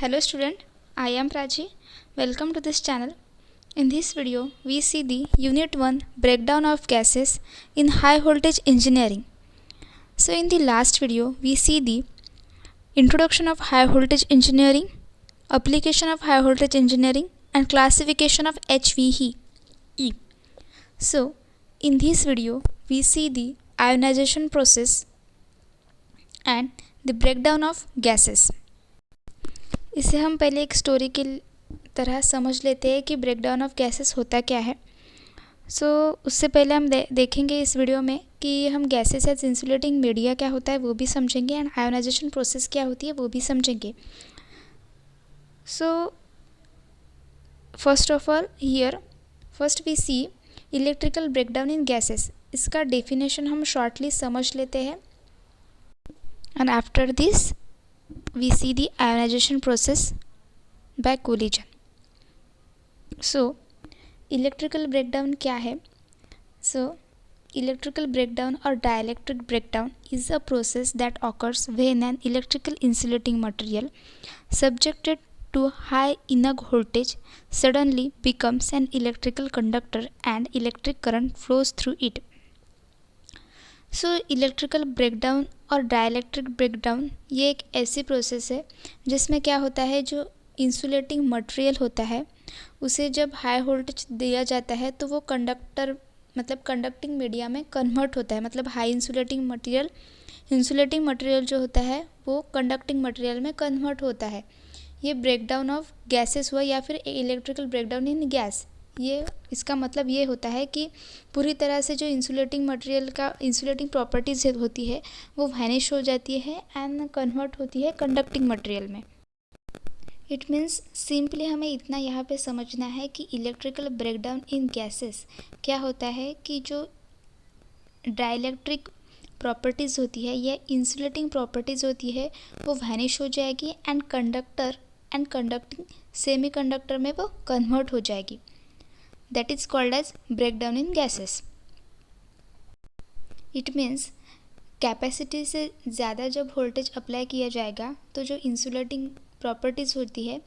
Hello student, I am Prachi. Welcome to this channel. In this video, we see the Unit 1 breakdown of gases in high voltage engineering. So in the last video, we see the introduction of high voltage engineering, application of high voltage engineering and classification of HVE. So in this video, we see the ionization process and the breakdown of gases. इसे हम पहले एक story की तरह समझ लेते हैं कि ब्रेकडाउन ऑफ गैसेस होता क्या है। उससे पहले हम देखेंगे इस वीडियो में कि हम गैसेस एज इंसुलेटिंग मीडिया क्या होता है वो भी समझेंगे एंड आयोनाइजेशन प्रोसेस क्या होती है वो भी समझेंगे। First of all first we see electrical breakdown in gases. इसका डेफिनेशन हम शॉर्टली समझ लेते हैं and after this we see the ionization process by collision. Electrical breakdown क्या है? Electrical breakdown or dielectric breakdown is a process that occurs when an electrical insulating material subjected to high inner voltage suddenly becomes an electrical conductor and electric current flows through it. Electrical breakdown और dielectric breakdown ये एक ऐसी process है जिसमें क्या होता है, जो इंसुलेटिंग मटेरियल होता है उसे जब हाई वोल्टेज दिया जाता है तो वो कंडक्टिंग मीडिया में कन्वर्ट होता है। मतलब हाई इंसुलेटिंग मटेरियल जो होता है वो कंडक्टिंग मटेरियल में कन्वर्ट होता है। ये ब्रेकडाउन ऑफ गैसेस हुआ या फिर इलेक्ट्रिकल ब्रेकडाउन इन गैस। ये इसका मतलब ये होता है कि पूरी तरह से जो इंसुलेटिंग मटेरियल का इंसुलेटिंग प्रॉपर्टीज़ होती है वो वैनिश हो जाती है एंड कन्वर्ट होती है कंडक्टिंग मटेरियल में। इट मीन्स सिंपली हमें इतना यहाँ पे समझना है कि इलेक्ट्रिकल ब्रेकडाउन इन गैसेस क्या होता है कि जो डाइलेक्ट्रिक प्रॉपर्टीज़ होती है या इंसुलेटिंग प्रॉपर्टीज़ होती है वो वैनिश हो जाएगी एंड कंडक्टिंग सेमी कंडक्टर में वो कन्वर्ट हो जाएगी। That is called as breakdown in gases. It means capacity से ज़्यादा जब वोल्टेज अप्लाई किया जाएगा तो जो इंसुलेटिंग प्रॉपर्टीज़ होती है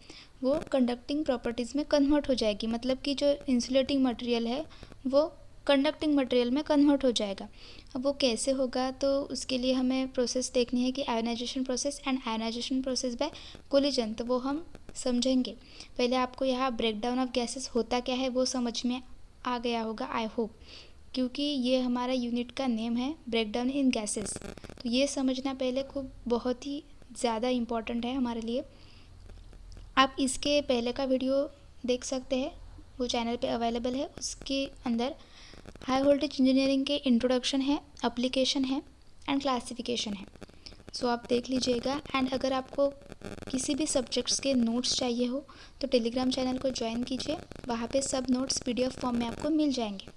वो कंडक्टिंग प्रॉपर्टीज़ में कन्वर्ट हो जाएगी। मतलब कि जो इंसुलेटिंग मटेरियल है वो कंडक्टिंग मटेरियल में कन्वर्ट हो जाएगा। अब वो कैसे होगा, तो उसके लिए हमें प्रोसेस देखनी है कि ionisation process and ionisation process by collision, तो वो हम समझेंगे। पहले आपको यहाँ ब्रेकडाउन ऑफ गैसेस होता क्या है वो समझ में आ गया होगा, आई होप, क्योंकि ये हमारा यूनिट का नेम है ब्रेकडाउन इन गैसेस। तो ये समझना पहले बहुत ही ज़्यादा इम्पॉर्टेंट है हमारे लिए। आप इसके पहले का वीडियो देख सकते हैं, वो चैनल पे अवेलेबल है। उसके अंदर हाई वोल्टेज इंजीनियरिंग के इंट्रोडक्शन है, एप्लीकेशन है एंड क्लासिफिकेशन है। आप देख लीजिएगा। एंड अगर आपको किसी भी सब्जेक्ट्स के नोट्स चाहिए हो तो टेलीग्राम चैनल को ज्वाइन कीजिए, वहाँ पे सब नोट्स PDF फॉर्म में आपको मिल जाएंगे।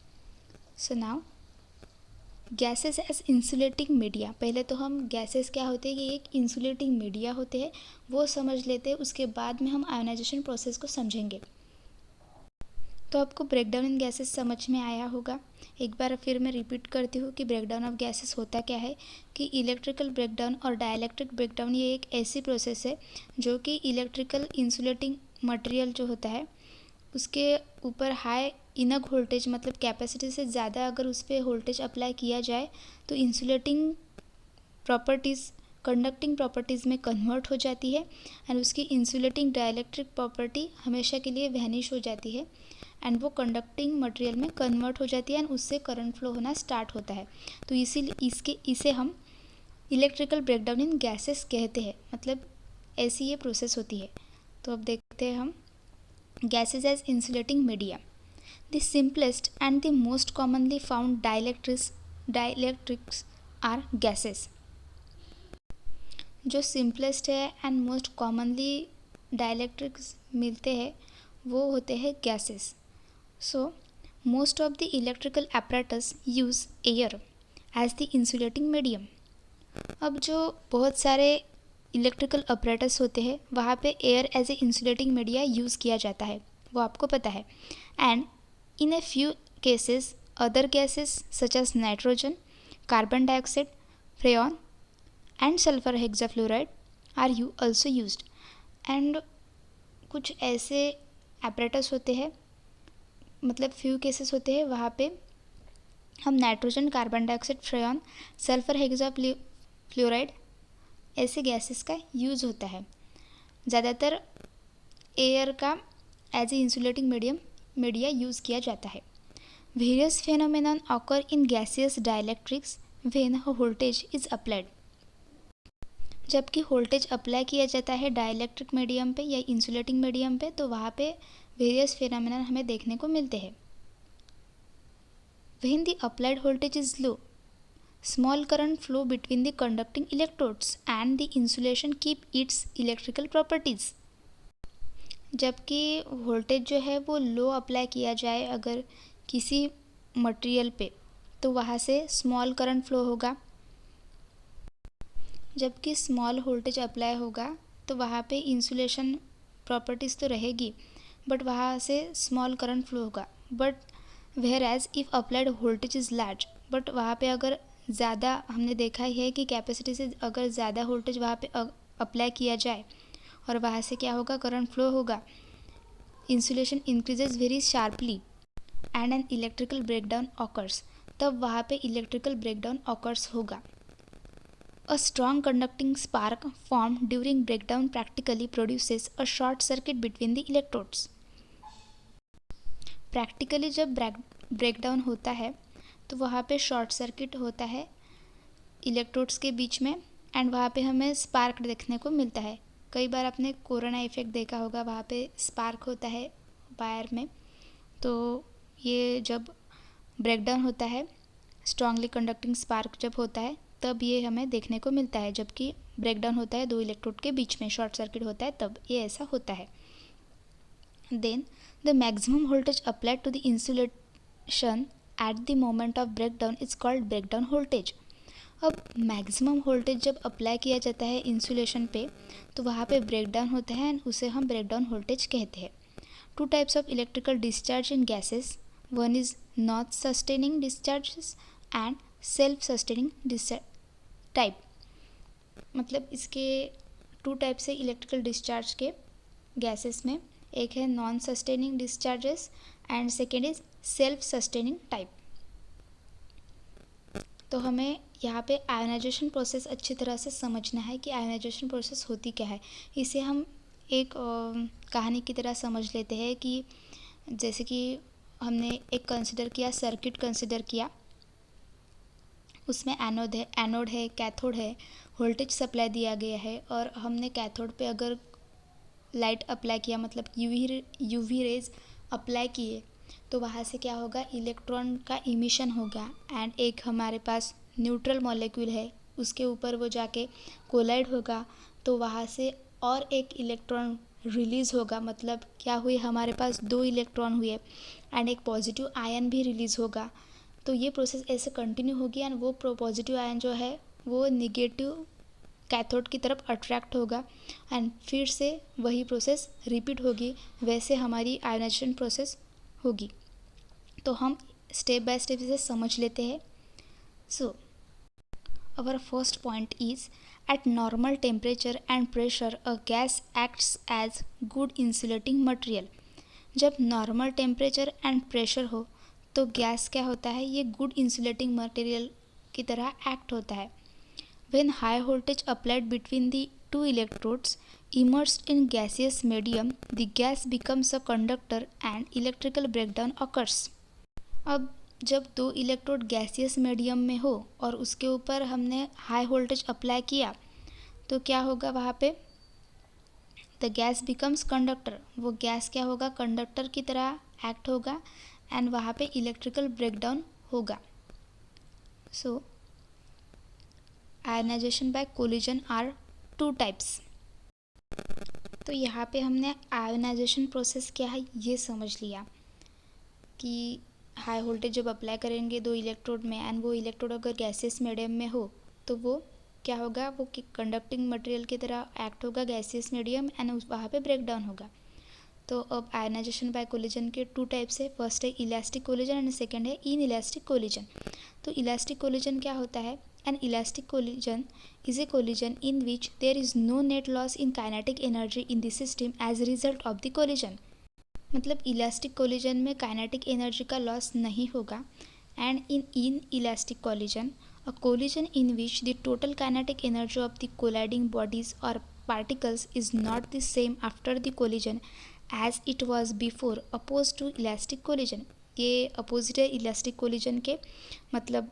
Now gases as insulating media. पहले तो हम गैसेस क्या होते हैं, ये एक इंसुलेटिंग मीडिया होते हैं, वो समझ लेते हैं। उसके बाद में हम आयोनाइजेशन प्रोसेस को समझेंगे। तो आपको ब्रेकडाउन इन गैसेस समझ में आया होगा। एक बार फिर मैं रिपीट करती हूँ कि ब्रेकडाउन ऑफ गैसेस होता क्या है, कि इलेक्ट्रिकल ब्रेकडाउन और डाइलेक्ट्रिक ब्रेकडाउन ये एक ऐसी प्रोसेस है जो कि इलेक्ट्रिकल इंसुलेटिंग मटेरियल जो होता है उसके ऊपर हाई इनर वोल्टेज, मतलब कैपेसिटी से ज़्यादा अगर उस पर वोल्टेज अप्लाई किया जाए तो इंसुलेटिंग प्रॉपर्टीज़ कंडक्टिंग प्रॉपर्टीज़ में कन्वर्ट हो जाती है एंड उसकी इंसुलेटिंग डाइलेक्ट्रिक प्रॉपर्टी हमेशा के लिए वैनिश हो जाती है एंड वो कंडक्टिंग मटेरियल में कन्वर्ट हो जाती है एंड उससे करंट फ्लो होना स्टार्ट होता है। तो इसीलिए इसे हम इलेक्ट्रिकल ब्रेकडाउन इन गैसेस कहते हैं। मतलब ऐसी ये प्रोसेस होती है। तो अब देखते हैं हम gases as insulating media. The simplest and the most commonly found dielectrics are gases. जो सिंपलेस्ट है एंड मोस्ट कॉमनली डाइलेक्ट्रिक्स मिलते हैं वो होते हैं gases. Most of the electrical apparatus use air as the insulating medium. अब जो बहुत सारे इलेक्ट्रिकल apparatus होते हैं वहाँ पे air as a insulating media use किया जाता है, वो आपको पता है। And in a few cases other gases such as nitrogen, carbon dioxide, freon and sulphur hexafluoride are also used. And कुछ ऐसे एपरेटस होते हैं, मतलब फ्यू केसेस होते हैं वहाँ पे हम nitrogen, carbon dioxide, freon, sulphur hexafluoride ऐसे गैसेस का यूज़ होता है। ज़्यादातर एयर का as a insulating media use किया जाता है। Various phenomenon occur in gaseous dielectrics when a voltage is applied. जबकि वोल्टेज अप्लाई किया जाता है डाइलेक्ट्रिक मीडियम पे या इंसुलेटिंग मीडियम पे, तो वहाँ पे वेरियस फेनोमेनन हमें देखने को मिलते हैं। When the applied voltage is low, small current flow between the conducting electrodes and the insulation keep its electrical properties. जबकि वोल्टेज जो है वो लो अप्लाई किया जाए अगर किसी मटेरियल पे, तो वहाँ से स्मॉल करंट फ्लो होगा। जबकि स्मॉल वोल्टेज अप्लाई होगा तो वहाँ पे इंसुलेशन प्रॉपर्टीज़ तो रहेगी, बट वहाँ से स्मॉल करंट फ्लो होगा। But whereas if applied voltage is large, but वहाँ पे अगर ज़्यादा, हमने देखा ही है कि कैपेसिटी से अगर ज़्यादा वोल्टेज वहाँ पे अप्लाई किया जाए और वहाँ से क्या होगा, करंट फ्लो होगा, insulation increases very sharply and an electrical breakdown occurs, तब वहाँ पे इलेक्ट्रिकल ब्रेकडाउन ऑकर्स होगा। A strong conducting spark formed during breakdown practically produces a short circuit between the electrodes. Practically जब ब्रेकडाउन होता है तो वहाँ पे शॉर्ट सर्किट होता है इलेक्ट्रोड्स के बीच में, एंड वहाँ पे हमें स्पार्क देखने को मिलता है। कई बार आपने कोरोना इफेक्ट देखा होगा, वहाँ पे स्पार्क होता है वायर में। तो ये जब ब्रेकडाउन होता है, स्ट्रांगली कंडक्टिंग स्पार्क जब होता है, तब ये हमें देखने को मिलता है। जबकि ब्रेकडाउन होता है दो इलेक्ट्रोड के बीच में, शॉर्ट सर्किट होता है, तब ये ऐसा होता है। Then the maximum voltage applied to the insulation at the moment of breakdown is called breakdown voltage. अब मैक्सिमम वोल्टेज जब अप्लाई किया जाता है इंसुलेशन पे, तो वहाँ पे ब्रेकडाउन होता है एंड उसे हम ब्रेकडाउन वोल्टेज कहते हैं। Two types of electrical discharge in gases, one is non sustaining discharges and self sustaining discharge type. मतलब इसके टू टाइप से इलेक्ट्रिकल डिस्चार्ज के गैसेस में, एक है non sustaining discharges and second is self sustaining type. तो हमें यहाँ पे आयोनाइजेशन प्रोसेस अच्छी तरह से समझना है कि आयोनाइजेशन प्रोसेस होती क्या है। इसे हम एक कहानी की तरह समझ लेते हैं कि जैसे कि हमने एक कंसिडर किया, सर्किट कंसिडर किया, उसमें एनोड है, कैथोड है, वोल्टेज सप्लाई दिया गया है, और हमने कैथोड पे अगर लाइट अप्लाई किया, मतलब यूवी रेज अप्लाई किए, तो वहाँ से क्या होगा, इलेक्ट्रॉन का इमिशन होगा। एंड एक हमारे पास न्यूट्रल मॉलिक्यूल है, उसके ऊपर वो जाके कोलाइड होगा, तो वहाँ से और एक इलेक्ट्रॉन रिलीज़ होगा। मतलब क्या हुई, हमारे पास दो इलेक्ट्रॉन हुए एंड एक पॉजिटिव आयन भी रिलीज़ होगा। तो ये प्रोसेस ऐसे कंटिन्यू होगी एंड वो पॉजिटिव आयन जो है वो निगेटिव कैथोड की तरफ अट्रैक्ट होगा एंड फिर से वही प्रोसेस रिपीट होगी। वैसे हमारी आयोनाइजेशन प्रोसेस होगी। तो हम स्टेप बाय स्टेप इसे समझ लेते हैं। सो our first point is, at normal temperature and pressure a gas acts as good insulating material। जब नॉर्मल टेम्परेचर एंड प्रेशर हो तो गैस क्या होता है, ये गुड इंसुलेटिंग मटेरियल की तरह एक्ट होता है। When high voltage applied between the two electrodes immersed in gaseous medium, the gas becomes a conductor and electrical breakdown occurs। अब जब दो इलेक्ट्रोड गैसियस मीडियम में हो और उसके ऊपर हमने हाई वोल्टेज अप्लाई किया, तो क्या होगा, वहाँ पे द गैस बिकम्स कंडक्टर। वो गैस क्या होगा, कंडक्टर की तरह एक्ट होगा एंड वहाँ पे इलेक्ट्रिकल ब्रेकडाउन होगा। So ionisation by collision are two types. तो यहाँ पे हमने आयोनाइजेशन प्रोसेस क्या है ये समझ लिया कि हाई वोल्टेज जब अप्लाई करेंगे दो इलेक्ट्रोड में एंड वो इलेक्ट्रोड अगर गैसियस मीडियम में हो तो वो क्या होगा, वो कंडक्टिंग मटेरियल की तरह एक्ट होगा गैसियस मीडियम एंड वहाँ पे ब्रेक डाउन होगा। तो अब आयनाइजेशन बाय कोलिजन के टू टाइप्स है, फर्स्ट है इलास्टिक कोलिजन एंड सेकेंड है इन इलास्टिक कोलिजन। तो इलास्टिक कोलिजन क्या होता है, An elastic collision is a collision in which there is no net loss in kinetic energy in the system as a result of the collision. मतलब elastic collision में kinetic energy का loss नहीं होगा. And in elastic collision, a collision in which the total kinetic energy of the colliding bodies or particles is not the same after the collision as it was before, opposed to elastic collision. ये opposite है elastic collision के. मतलब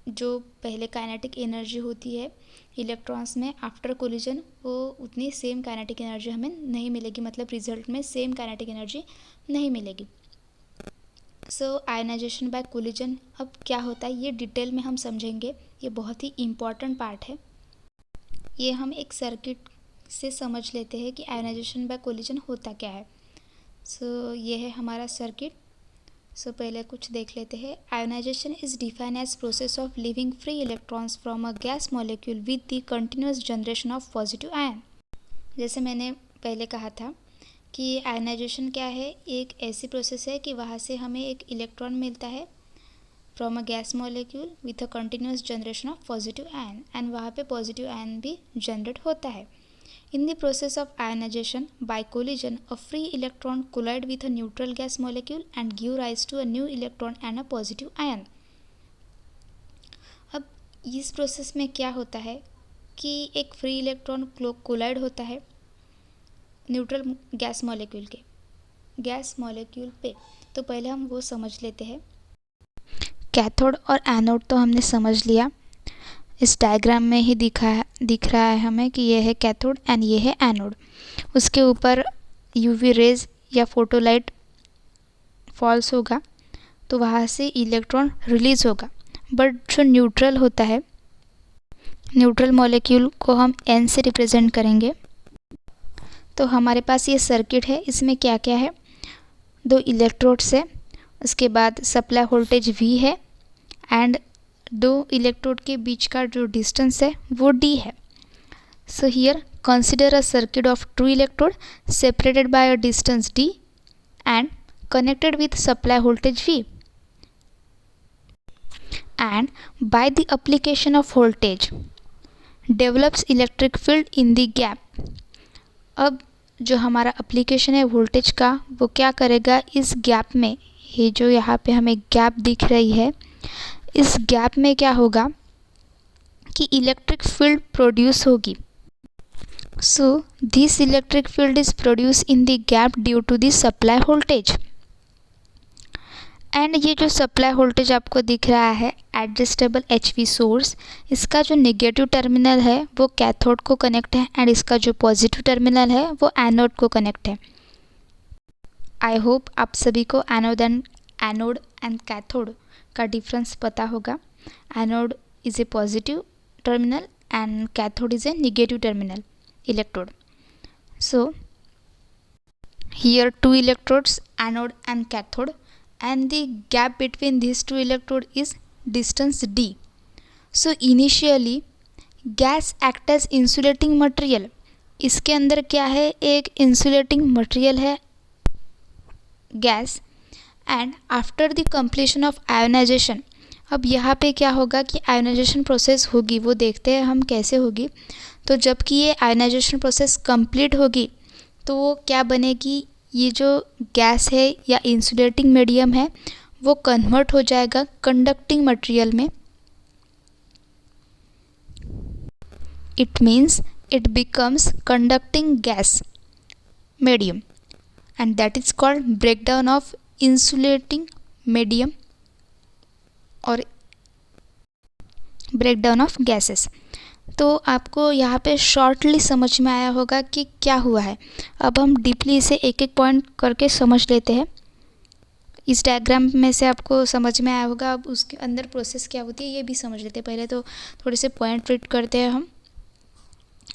जो पहले kinetic energy होती है electrons में after collision, वो उतनी सेम काइनेटिक एनर्जी हमें नहीं मिलेगी. मतलब रिजल्ट में सेम काइनेटिक एनर्जी नहीं मिलेगी. सो आयनाइजेशन बाय कोलिजन अब क्या होता है ये डिटेल में हम समझेंगे. ये बहुत ही इम्पॉर्टेंट पार्ट है. ये हम एक सर्किट से समझ लेते हैं कि आयनाइजेशन बाय कोलिजन होता क्या है. सो ये है हमारा सर्किट. सो पहले कुछ देख लेते हैं. Ionisation is defined as process of leaving free electrons from a gas molecule with the continuous generation of positive ion. जैसे मैंने पहले कहा था कि आयोनाइजेशन क्या है, एक ऐसी प्रोसेस है कि वहाँ से हमें एक इलेक्ट्रॉन मिलता है from a gas molecule with a continuous generation of positive ion, and वहाँ पे पॉजिटिव आयन भी जनरेट होता है. In the process of ionization by collision, a free electron collide with a neutral gas molecule and give rise to a new electron and a positive ion. अब इस process में क्या होता है कि एक फ्री इलेक्ट्रॉन कोलाइड होता है न्यूट्रल गैस मॉलिक्यूल पे. तो पहले हम वो समझ लेते हैं. कैथोड और एनोड तो हमने समझ लिया. इस डायग्राम में ही दिख रहा है हमें कि ये है कैथोड एंड ये है एनोड. उसके ऊपर यूवी रेज या फोटोलाइट फॉल्स होगा तो वहाँ से इलेक्ट्रॉन रिलीज होगा. बट जो न्यूट्रल होता है, न्यूट्रल मॉलिक्यूल को हम एन से रिप्रेजेंट करेंगे. तो हमारे पास ये सर्किट है. इसमें क्या क्या है, 2 इलेक्ट्रोड्स है, उसके बाद सप्लाई वोल्टेज V है एंड 2 इलेक्ट्रोड के बीच का जो डिस्टेंस है वो D है. So here consider a circuit of 2 electrode separated by a distance D and connected with supply voltage V, and by the application of voltage develops electric field in the gap. अब जो हमारा application है voltage का, वो क्या करेगा, इस gap में, ये जो यहाँ पे हमें गैप दिख रही है, इस गैप में क्या होगा कि इलेक्ट्रिक फील्ड प्रोड्यूस होगी. So this electric field is produce in the gap due to the supply voltage. And ये जो सप्लाई वोल्टेज आपको दिख रहा है एडजस्टेबल HV सोर्स, इसका जो नेगेटिव टर्मिनल है वो कैथोड को कनेक्ट है एंड इसका जो पॉजिटिव टर्मिनल है वो एनोड को कनेक्ट है. आई होप आप सभी को एनोड एंड कैथोड का डिफरेंस पता होगा. Anode is a positive terminal and cathode is a negative terminal electrode. So here 2 electrodes, anode and cathode, and the gap between these 2 electrode is distance D. So initially gas act as insulating material. इसके अंदर क्या है, एक insulating material है gas. And after the completion of ionization, अब यहाँ पे क्या होगा कि आयोनाइजेशन प्रोसेस होगी, वो देखते हैं हम कैसे होगी. तो जबकि ये आयोनाइजेशन प्रोसेस कंप्लीट होगी तो वो क्या बनेगी, ये जो गैस है या इंसुलेटिंग मीडियम है वो कन्वर्ट हो जाएगा कंडक्टिंग मटेरियल में. It means it becomes conducting gas medium and that is called breakdown of insulating medium और ब्रेकडाउन ऑफ गैसेस. तो आपको यहाँ पे शॉर्टली समझ में आया होगा कि क्या हुआ है. अब हम डीपली इसे एक एक पॉइंट करके समझ लेते हैं. इस डायग्राम में से आपको समझ में आया होगा. अब उसके अंदर प्रोसेस क्या होती है ये भी समझ लेते हैं. पहले तो थोड़े से पॉइंट रीड करते हैं हम.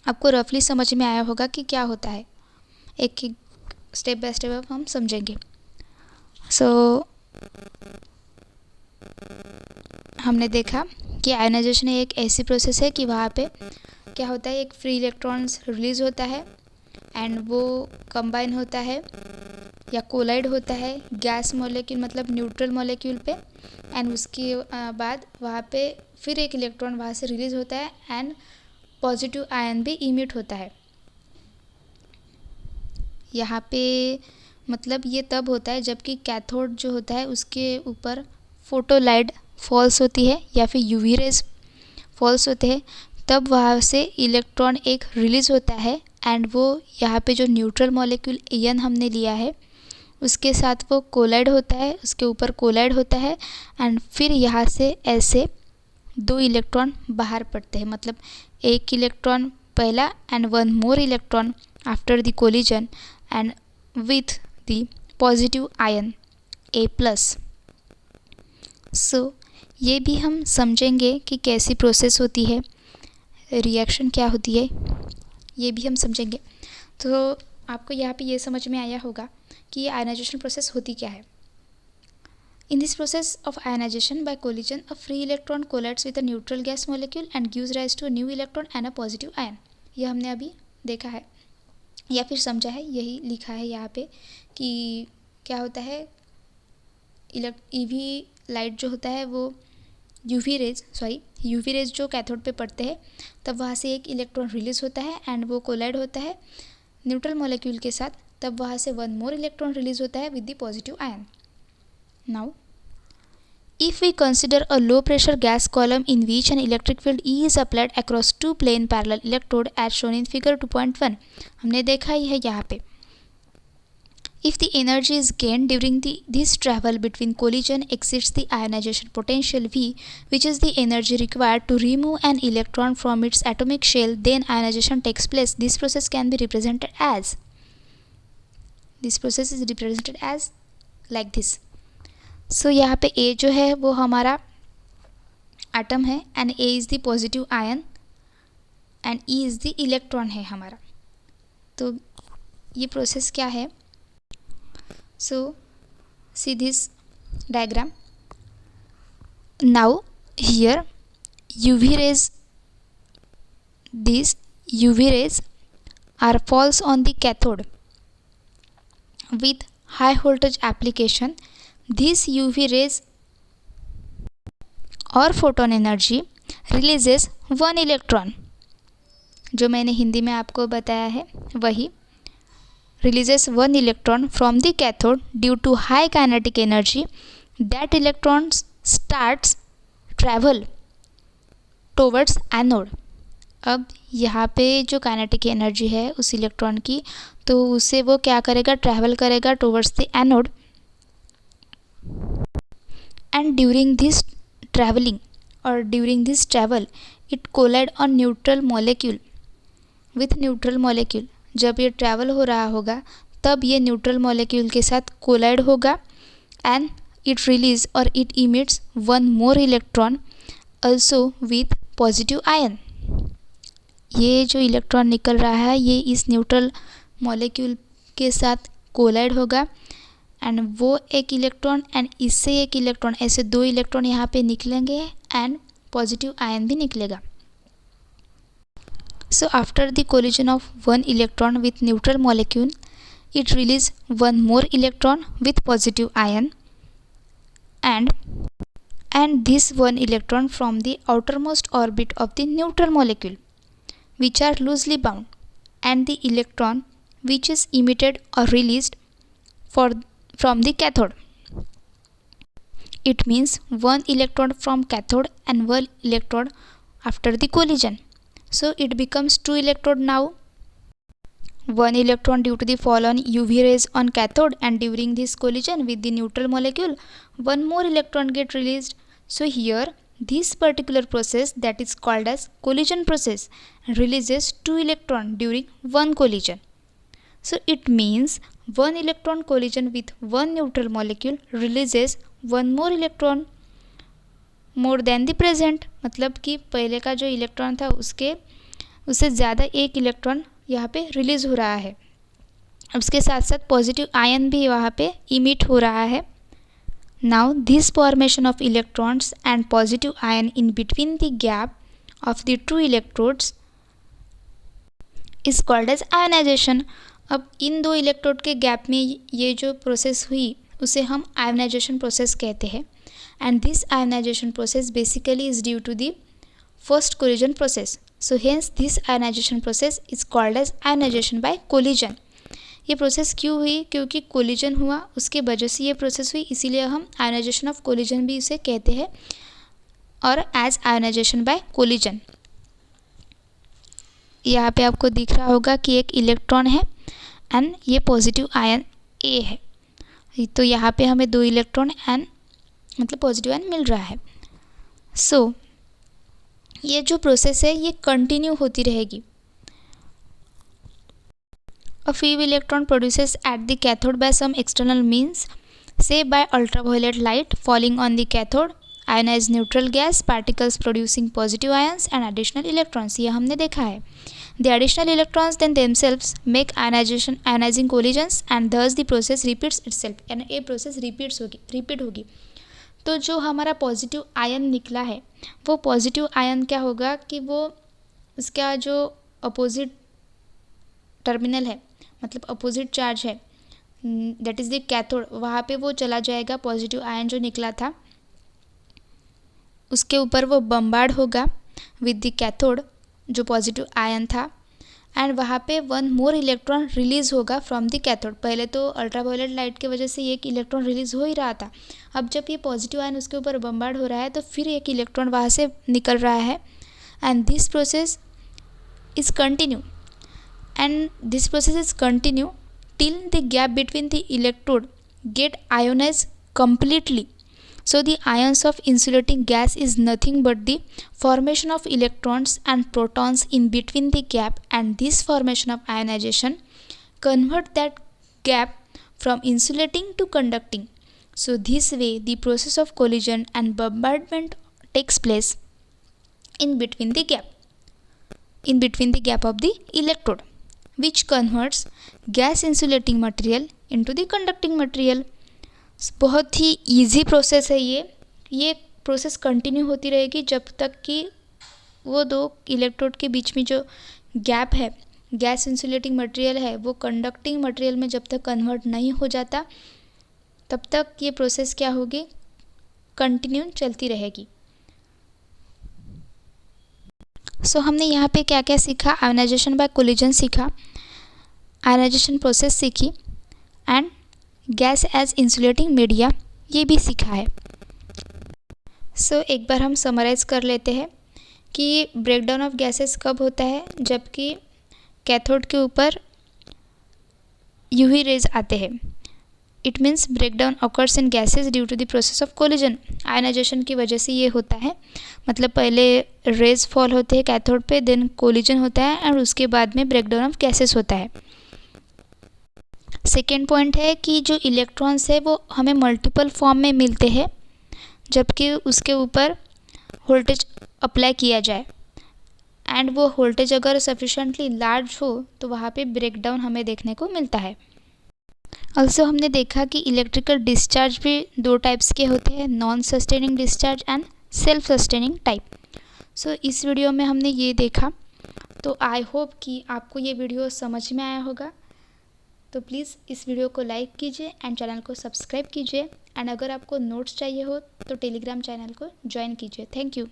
आपको रफली समझ में आया होगा कि क्या होता है. एक एक स्टेप बाय स्टेप अब हम समझेंगे. सो हमने देखा कि आयोनाइजेशन एक ऐसी प्रोसेस है कि वहाँ पे क्या होता है, एक फ्री इलेक्ट्रॉन्स रिलीज़ होता है एंड वो कंबाइन होता है या कोलाइड होता है गैस मॉलिक्यूल मतलब न्यूट्रल मॉलिक्यूल पे, एंड उसके बाद वहाँ पे फिर एक इलेक्ट्रॉन वहाँ से रिलीज होता है एंड पॉजिटिव आयन भी इमिट होता है। यहाँ पे मतलब ये तब होता है जबकि कैथोड जो होता है उसके ऊपर फोटोलाइट फॉल्स होती है या फिर यूवी रेज फॉल्स होते हैं, तब वहाँ से इलेक्ट्रॉन एक रिलीज़ होता है एंड वो यहाँ पे जो न्यूट्रल मॉलिक्यूल एन हमने लिया है उसके साथ वो कोलाइड होता है, उसके ऊपर कोलाइड होता है एंड फिर यहाँ से ऐसे 2 इलेक्ट्रॉन बाहर पड़ते हैं, मतलब एक इलेक्ट्रॉन पहला and 1 more electron after the collision and with the positive ion A+। सो ये भी हम समझेंगे कि कैसी प्रोसेस होती है, रिएक्शन क्या होती है, ये भी हम समझेंगे। तो आपको यहाँ पे ये समझ में आया होगा कि ये आयनाइजेशन प्रोसेस होती क्या है। In this process of ionisation by collision a free electron collides with a neutral gas molecule and gives rise to a new electron and a positive ion. ये हमने अभी देखा है या फिर समझा है, यही लिखा है यहाँ पे कि क्या होता है, ईवी लाइट जो होता है वो यूवी रेज जो कैथोड पे पड़ते हैं तब वहाँ से एक इलेक्ट्रॉन रिलीज़ होता है एंड वो कोलाइड होता है न्यूट्रल मॉलिक्यूल के साथ, तब वहाँ से 1 मोर इलेक्ट्रॉन रिलीज़ होता है with the positive ion. Now if we consider a low pressure gas column in which an electric field E is applied across 2 plane parallel electrode as shown in figure 2.1, हमने देखा ही है यहाँ पे if the energy is gained during this travel between collision exceeds the ionization potential V, which is the energy required to remove an electron from its atomic shell, then ionization takes place. This process can be represented as like this. So यहाँ पे A जो है वो हमारा atom है and A is the positive ion and E is the electron है हमारा। तो ये प्रोसेस क्या है, so see this diagram. Now here these UV rays are falls on the cathode with high voltage application. These UV rays or photon energy releases 1 electron, जो मैंने हिंदी में आपको बताया है वही, releases 1 electron from the cathode due to high kinetic energy. That electron starts travel towards anode. अब यहाँ पे जो काइनेटिक एनर्जी है उस इलेक्ट्रॉन की, तो उसे वो क्या करेगा, ट्रैवल करेगा towards the anode and during this travel it collide on neutral molecule with neutral molecule. जब ये ट्रैवल हो रहा होगा तब ये न्यूट्रल मॉलिक्यूल के साथ कोलाइड होगा एंड इट रिलीज और it emits 1 more electron also with positive ion. ये जो इलेक्ट्रॉन निकल रहा है ये इस न्यूट्रल मॉलिक्यूल के साथ कोलाइड होगा एंड वो एक इलेक्ट्रॉन एंड इससे एक इलेक्ट्रॉन, ऐसे 2 इलेक्ट्रॉन यहाँ पे निकलेंगे एंड पॉजिटिव आयन भी निकलेगा। So after the collision of 1 electron with neutral molecule, it releases 1 more electron with positive ion and this 1 electron from the outermost orbit of the neutral molecule, which are loosely bound, and the electron which is emitted or released from the cathode. It means 1 electron from cathode and 1 electron after the collision. So it becomes 2 electrode now. 1 electron due to the fall on UV rays on cathode and during this collision with the neutral molecule, 1 more electron get released. So here this particular process that is called as collision process releases 2 electron during 1 collision. So it means 1 electron collision with 1 neutral molecule releases 1 more electron more than the present, मतलब कि पहले का जो electron था उससे ज़्यादा एक electron यहाँ पे रिलीज़ हो रहा है, उसके साथ साथ पॉजिटिव आयन भी वहाँ पे इमिट हो रहा है। Now this formation of electrons and positive ion in between the gap of the 2 electrodes is called as ionization. अब इन दो इलेक्ट्रोड के गैप में ये जो प्रोसेस हुई उसे हम आयोनाइजेशन प्रोसेस कहते हैं, and this ionisation process basically is due to the first collision process. So hence this ionisation process is called as ionisation by collision. ये प्रोसेस क्यों हुई? क्योंकि कोलिजन हुआ, उसके वजह से ये प्रोसेस हुई, इसीलिए हम आयोनाइजेशन ऑफ कोलिजन भी इसे कहते हैं, और एज आयोनाइजेशन बाय कोलिजन. यहाँ पे आपको दिख रहा होगा कि एक इलेक्ट्रॉन है एंड ये पॉजिटिव आयन ए है, तो यहाँ पे हमें 2 इलेक्ट्रॉन एंड मतलब पॉजिटिव आयन मिल रहा है. सो ये जो प्रोसेस है ये कंटिन्यू होती रहेगी. A few electron produces at the cathode by some external means, say by ultraviolet light falling on the cathode, ionized neutral gas, particles producing positive ions and additional electrons. ये हमने देखा है. The additional electrons then themselves make ionizing collisions and thus the process repeats itself. यानी ये process repeat होगी. तो जो हमारा पॉजिटिव आयन निकला है वो पॉजिटिव आयन क्या होगा कि वो उसका जो अपोजिट टर्मिनल है, मतलब अपोजिट चार्ज है, दैट इज़ द कैथोड, वहाँ पे वो चला जाएगा. पॉजिटिव आयन जो निकला था उसके ऊपर वो बम्बार्ड होगा विद द कैथोड जो पॉजिटिव आयन था, एंड वहाँ पे 1 मोर इलेक्ट्रॉन रिलीज़ होगा फ्रॉम द कैथोड. पहले तो अल्ट्रावायलेट लाइट की वजह से एक इलेक्ट्रॉन रिलीज़ हो ही रहा था. अब जब ये पॉजिटिव आयन उसके ऊपर बम्बार्ड हो रहा है तो फिर एक इलेक्ट्रॉन वहाँ से निकल रहा है, and this process is continue. And this process is continue till the gap between the electrode get ionized completely. So the ions of insulating gas is nothing but the formation of electrons and protons in between the gap, and this formation of ionization convert that gap from insulating to conducting. So this way the process of collision and bombardment takes place in between the gap of the electrode, which converts gas insulating material into the conducting material. बहुत ही easy process है ये process continue होती रहेगी जब तक कि वो 2 electrode के बीच में जो गैप है, गैस इंसुलेटिंग मटेरियल है, वो कंडक्टिंग मटेरियल में जब तक कन्वर्ट नहीं हो जाता तब तक ये प्रोसेस क्या होगी, कंटिन्यू चलती रहेगी. सो हमने यहाँ पे क्या क्या सीखा? आयोनाइजेशन बाय कोलिजन सीखा, आयोनाइजेशन प्रोसेस सीखी, and gas as insulating media ये भी सीखा है. सो एक बार हम समराइज़ कर लेते हैं कि ब्रेकडाउन ऑफ गैसेस कब होता है, जबकि कैथोड के ऊपर यूवी रेज आते हैं. It means breakdown occurs in gases due to the process of collision. Ionisation की वजह से ये होता है, मतलब पहले रेज फॉल होते हैं कैथोड पे, देन कोलिजन होता है, एंड उसके बाद में ब्रेकडाउन ऑफ गैसेस होता है. सेकेंड पॉइंट है कि जो इलेक्ट्रॉन्स है वो हमें मल्टीपल फॉर्म में मिलते हैं जबकि उसके ऊपर वोल्टेज अप्लाई किया जाए, एंड वो वोल्टेज अगर सफिशेंटली लार्ज हो तो वहाँ पे ब्रेकडाउन हमें देखने को मिलता है. ऑल्सो हमने देखा कि इलेक्ट्रिकल डिस्चार्ज भी 2 टाइप्स के होते हैं, non sustaining discharge and self sustaining type. So इस वीडियो में हमने ये देखा, तो आई होप कि आपको ये वीडियो समझ में आया होगा. तो प्लीज़ इस वीडियो को लाइक कीजिए एंड चैनल को सब्सक्राइब कीजिए, एंड अगर आपको नोट्स चाहिए हो तो टेलीग्राम चैनल को ज्वाइन कीजिए. Thank you.